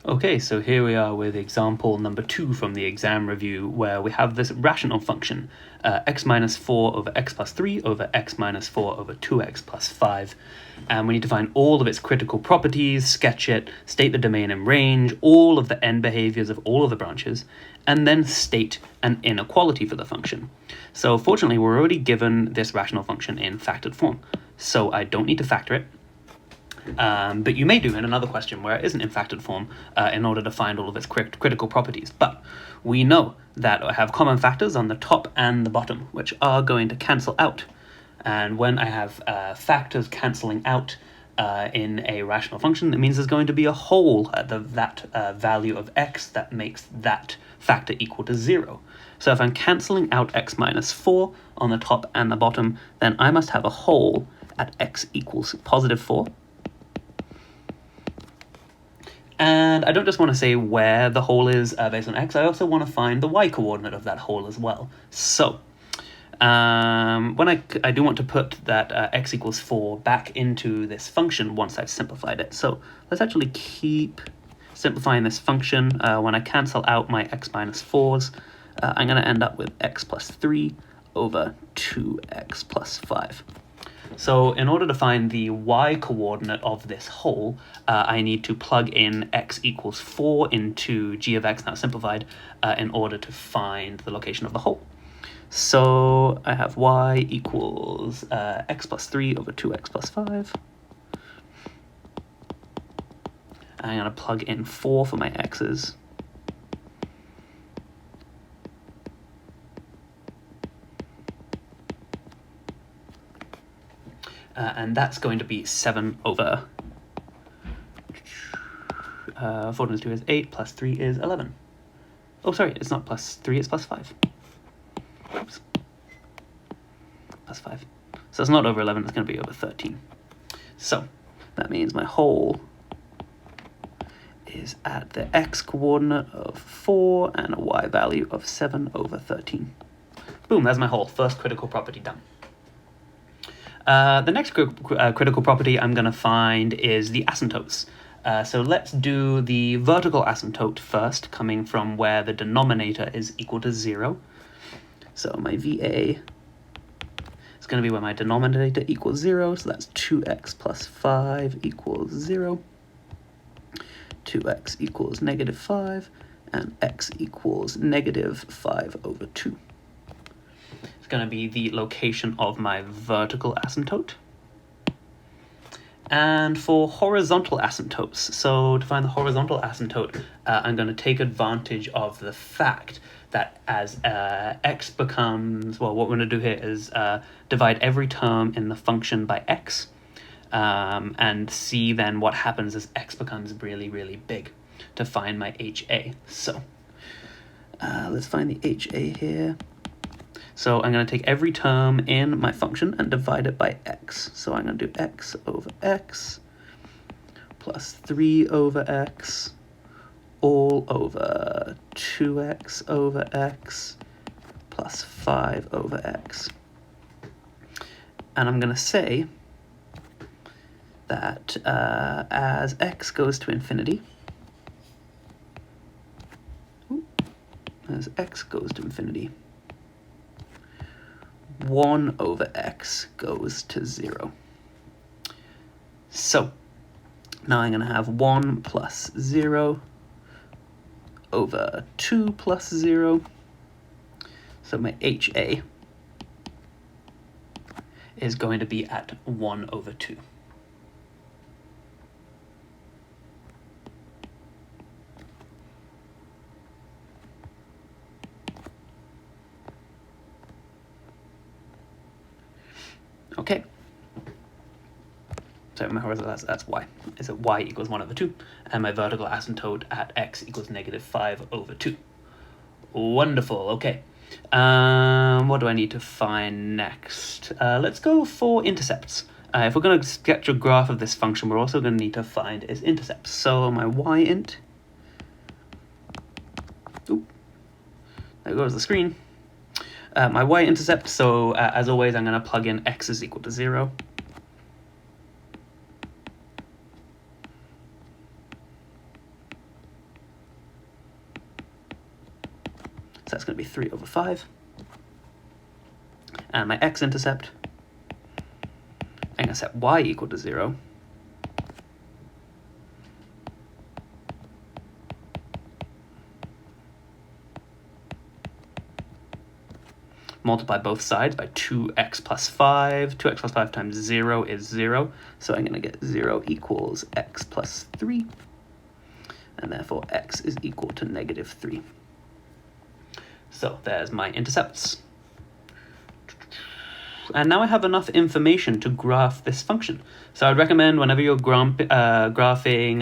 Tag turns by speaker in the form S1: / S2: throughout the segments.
S1: Okay, so here we are with example number 2 from the exam review, where we have this rational function, x minus 4 over x plus 3 over x minus 4 over 2x plus 5. And we need to find all of its critical properties, sketch it, state the domain and range, all of the end behaviors of all of the branches, and then state an inequality for the function. So fortunately, we're already given this rational function in factored form, so I don't need to factor it. But you may do in another question where it isn't in factored form in order to find all of its critical properties. But we know that I have common factors on the top and the bottom, which are going to cancel out. And when I have factors cancelling out in a rational function, it means there's going to be a hole at that value of x that makes that factor equal to 0. So if I'm cancelling out x minus 4 on the top and the bottom, then I must have a hole at x equals positive 4. And I don't just want to say where the hole is based on x, I also want to find the y-coordinate of that hole as well. So when I do want to put that x equals 4 back into this function once I've simplified it. So let's actually keep simplifying this function. When I cancel out my x minus 4s, I'm going to end up with x plus 3 over 2x plus 5. So in order to find the y-coordinate of this hole, I need to plug in x equals 4 into g of x, now simplified, in order to find the location of the hole. So I have y equals x plus 3 over 2x plus 5. I'm going to plug in 4 for my x's. And that's going to be 7 over 4 times 2 is 8, plus 3 is 11. Oh, sorry, it's not plus 3, it's plus 5. Oops. Plus 5. So it's not over 11, it's going to be over 13. So that means my hole is at the x coordinate of 4 and a y value of 7 over 13. Boom, that's my hole. First critical property done. The next critical property I'm going to find is the asymptotes. So let's do the vertical asymptote first, coming from where the denominator is equal to 0. So my VA is going to be where my denominator equals 0, so that's 2x plus 5 equals 0. 2x equals negative 5, and x equals negative 5 over 2. It's going to be the location of my vertical asymptote. And for horizontal asymptotes, so to find the horizontal asymptote, I'm going to take advantage of the fact that as x becomes, well, what we're going to do here is divide every term in the function by x, and see then what happens as x becomes really, really big to find my HA. So let's find the HA here. So I'm going to take every term in my function and divide it by x. So I'm going to do x over x plus 3 over x all over 2x over x plus 5 over x. And I'm going to say that as x goes to infinity, as x goes to infinity, 1 over x goes to 0. So now I'm going to have 1 plus 0 over 2 plus 0. So my HA is going to be at 1 over 2. Okay. So my horizontal, that's y. Is it y equals 1 over 2, and my vertical asymptote at x equals negative 5 over 2. Wonderful, okay. What do I need to find next? Let's go for intercepts. If we're going to sketch a graph of this function, we're also going to need to find its intercepts. So my y-int, there goes the screen. My y-intercept, so as always, I'm going to plug in x is equal to 0. that's going to be 3 over 5. And my x-intercept, I'm going to set y equal to 0. Multiply both sides by 2x plus 5. 2x plus 5 times 0 is 0. So I'm going to get 0 equals x plus 3. And therefore x is equal to negative 3. So there's my intercepts. And now I have enough information to graph this function. So I'd recommend whenever you're graphing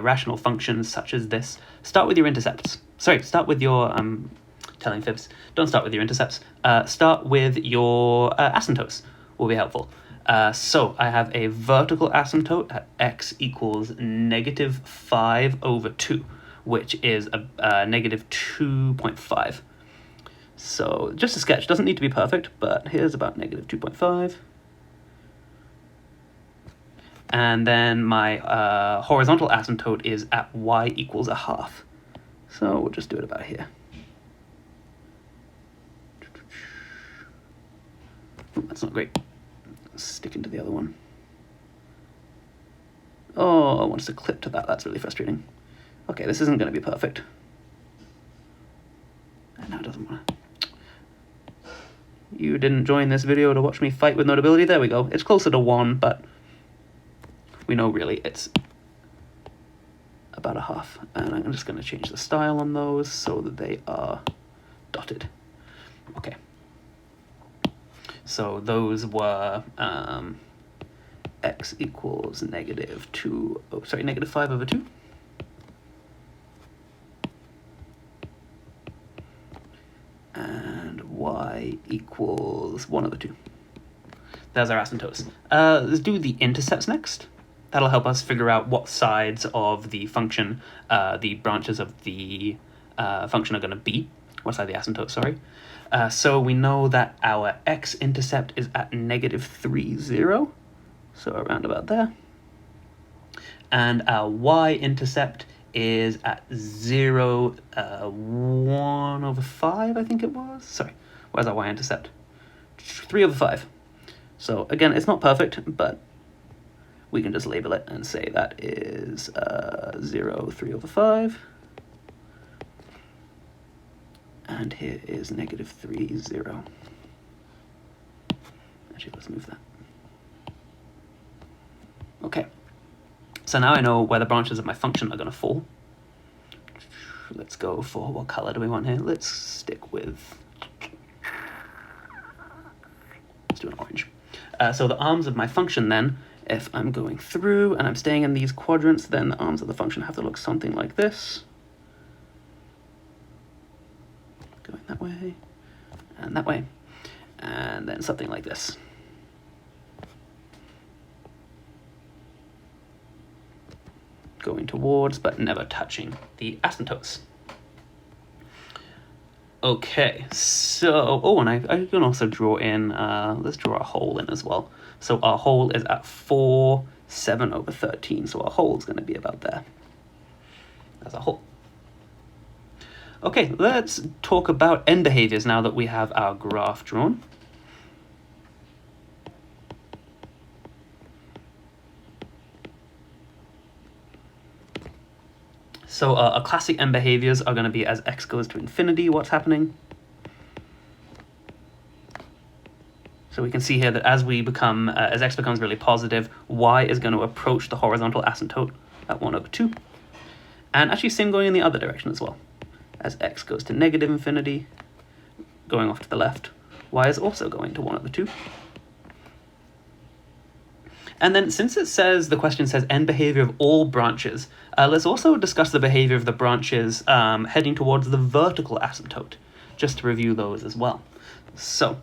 S1: rational functions such as this, start with your intercepts. Sorry, start with your, telling fibs. Don't start with your intercepts. Start with your asymptotes will be helpful. So I have a vertical asymptote at x equals negative 5 over 2, which is a negative 2.5. So just a sketch, doesn't need to be perfect, but here's about negative 2.5. And then my horizontal asymptote is at y equals a half. So we'll just do it about here. Ooh, that's not great. Stick into the other one. Oh, it wants to clip to that. That's really frustrating. Okay, this isn't going to be perfect. And now it doesn't want to. You didn't join this video to watch me fight with Notability. There we go. It's closer to 1, but we know really it's about a half. And I'm just going to change the style on those so that they are dotted. Okay. So those were x equals negative 5 over 2. And y equals 1 over 2. There's our asymptotes. Let's do the intercepts next. That'll help us figure out what sides of the function, the branches of the function are going to be. What side of the asymptote, sorry. So we know that our x-intercept is at negative 3, 0. So around about there. And our y-intercept is at 0, 1 over 5, I think it was. Sorry, where's our y-intercept? 3 over 5. So again, it's not perfect, but we can just label it and say that is 0, 3 over 5. And here is negative 3, 0. Actually, let's move that. Okay. So now I know where the branches of my function are going to fall. Let's go for, what color do we want here? Let's stick with, let's do an orange. So the arms of my function then, if I'm going through and I'm staying in these quadrants, then the arms of the function have to look something like this. Going that way, and that way, and then something like this. Going towards, but never touching the asymptotes. Okay, so, oh, and I can also draw in, let's draw a hole in as well. So our hole is at 4, 7 over 13, so our hole is going to be about there. That's a hole. Okay, let's talk about end behaviors now that we have our graph drawn. So our classic end behaviors are going to be as x goes to infinity, what's happening. So we can see here that as we become, as x becomes really positive, y is going to approach the horizontal asymptote at 1 over 2. And actually same going in the other direction as well. As x goes to negative infinity, going off to the left, y is also going to 1 over 2. And then since it says, the question says end behavior of all branches, let's also discuss the behavior of the branches heading towards the vertical asymptote, just to review those as well. So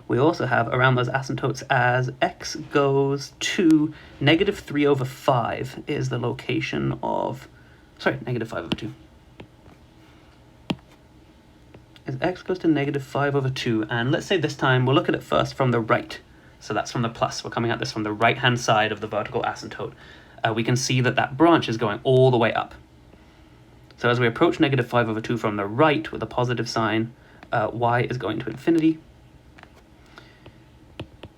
S1: we also have around those asymptotes as x goes to negative 3 over 5 is the location of, sorry, negative 5 over 2. As x goes to negative 5 over 2, and let's say this time we'll look at it first from the right. So that's from the plus. We're coming at this from the right-hand side of the vertical asymptote. We can see that that branch is going all the way up. So as we approach negative 5 over 2 from the right with a positive sign, y is going to infinity.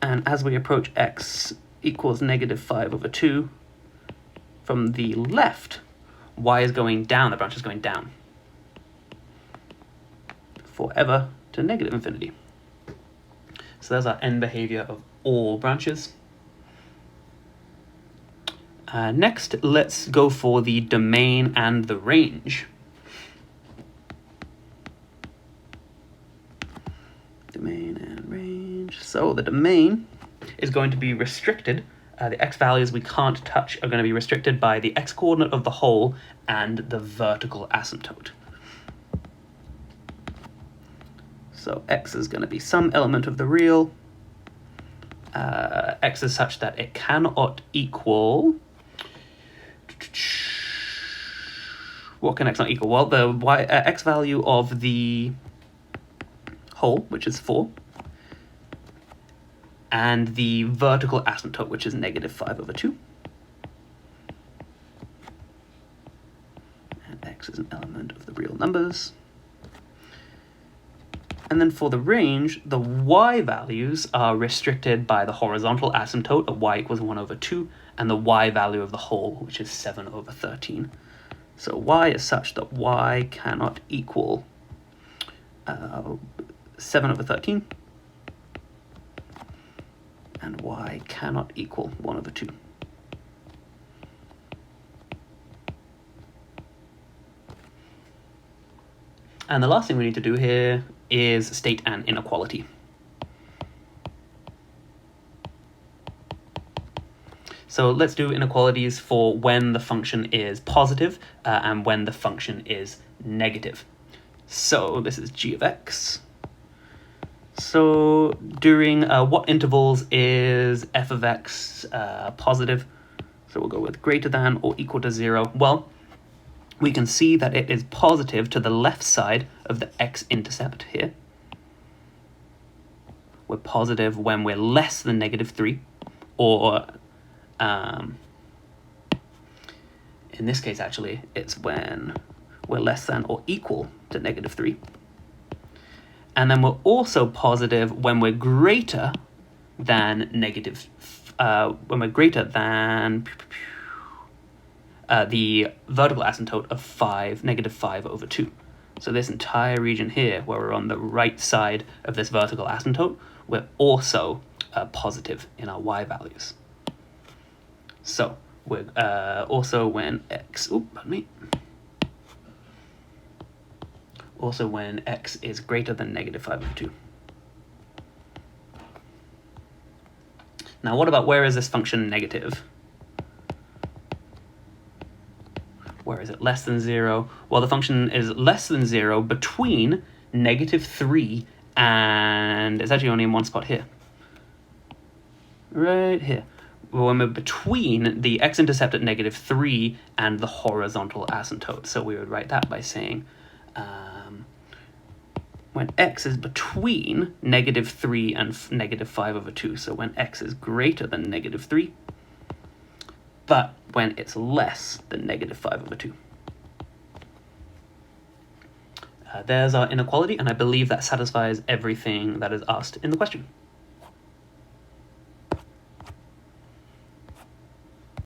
S1: And as we approach x equals negative 5 over 2 from the left, y is going down, the branch is going down forever to negative infinity. So there's our end behavior of all branches. Next, let's go for the domain and the range. Domain and range. So the domain is going to be restricted. The x values we can't touch are going to be restricted by the x-coordinate of the hole and the vertical asymptote. So x is going to be some element of the real. X is such that it cannot equal... What can x not equal? Well, the x value of the hole, which is 4, and the vertical asymptote, which is negative 5 over 2. And x is an element of the real numbers. And then for the range, the y values are restricted by the horizontal asymptote of y equals 1 over 2, and the y value of the whole, which is 7 over 13. So y is such that y cannot equal 7 over 13, and y cannot equal 1 over 2. And the last thing we need to do here is state an inequality. So let's do inequalities for when the function is positive and when the function is negative. So this is g of x. So during what intervals is f of x positive? So we'll go with greater than or equal to 0. Well, we can see that it is positive to the left side of the x-intercept here. We're positive when we're less than negative 3, or in this case, actually, it's when we're less than or equal to negative 3. And then we're also positive when we're greater than the vertical asymptote of negative 5 over 2. So this entire region here, where we're on the right side of this vertical asymptote, we're also positive in our y values. So we're also when x, also when x is greater than negative 5 over 2. Now what about where is this function negative? Where is it less than 0? Well, the function is less than 0 between negative 3 and it's actually only in one spot here. Right here. When we're between the x-intercept at negative 3 and the horizontal asymptote. So we would write that by saying when x is between negative 3 and negative 5 over 2. So when x is greater than negative 3, but when it's less than negative 5 over 2. There's our inequality, and I believe that satisfies everything that is asked in the question.